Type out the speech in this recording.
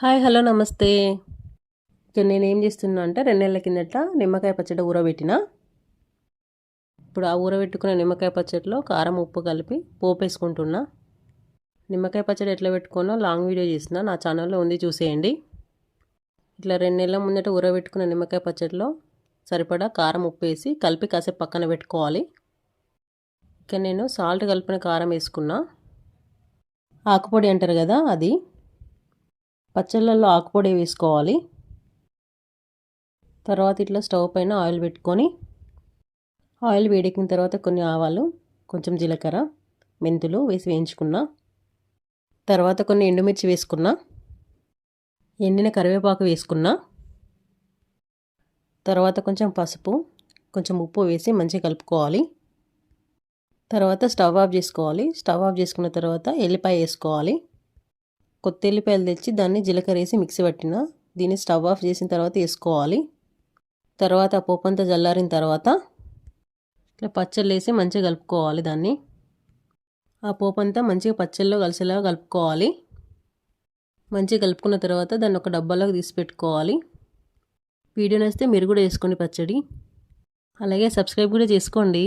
Hi hello నమస్తే. ఇక్కడ నేనేం చేస్తున్నా అంటే 2 నెలల కిందట నిమ్మకాయ పచ్చడి ఊరబెట్టిన. ఇప్పుడు ఆ ఊరబెట్టుకున్న నిమ్మకాయ పచ్చడిలో కారం ఉప్పు కలిపి పోపేసుకుంటున్నా. నిమ్మకాయ పచ్చడి ఎట్లా పెట్టుకోనో లాంగ్ వీడియో చేసిన, నా ఛానల్లో ఉంది, చూసేయండి. ఇట్లా 2 నెలల ముందట ఊరబెట్టుకున్న నిమ్మకాయ పచ్చడిలో సరిపడా కారం ఉప్పు వేసి కలిపి కాసేపు పక్కన పెట్టుకోవాలి. ఇక్కడ నేను సాల్ట్ కలిపిన కారం వేసుకున్నా. ఆకుపొడి అంటారు కదా, అది పచ్చళ్ళల్లో ఆకుపొడి వేసుకోవాలి. తర్వాత ఇట్లా స్టవ్ పైన ఆయిల్ పెట్టుకొని, ఆయిల్ వేడెక్కిన తర్వాత కొన్ని ఆవాలు, కొంచెం జీలకర్ర, మెంతులు వేసి వేయించుకున్నా. తర్వాత కొన్ని ఎండుమిర్చి వేసుకున్నా. ఎండిన కరివేపాకు వేసుకున్నా. తర్వాత కొంచెం పసుపు, కొంచెం ఉప్పు వేసి మంచిగా కలుపుకోవాలి. తర్వాత స్టవ్ ఆఫ్ చేసుకోవాలి. స్టవ్ ఆఫ్ చేసుకున్న తర్వాత ఎల్లిపాయ వేసుకోవాలి. కొత్త ఎల్లిపాయలు తెచ్చి దాన్ని జీలకర్ర వేసి మిక్సీ పట్టిన, దీన్ని స్టవ్ ఆఫ్ చేసిన తర్వాత వేసుకోవాలి. తర్వాత పోపు అంతా చల్లారిన తర్వాత ఇట్లా పచ్చళ్ళు వేసి మంచిగా కలుపుకోవాలి. దాన్ని ఆ పోపు అంతా మంచిగా పచ్చళ్ళలో కలిసేలాగా కలుపుకోవాలి. మంచిగా కలుపుకున్న తర్వాత దాన్ని ఒక డబ్బాలోకి తీసి పెట్టుకోవాలి. వీడియో నచ్చితే మీరు కూడా వేసుకోండి పచ్చడి. అలాగే సబ్స్క్రైబ్ కూడా చేసుకోండి.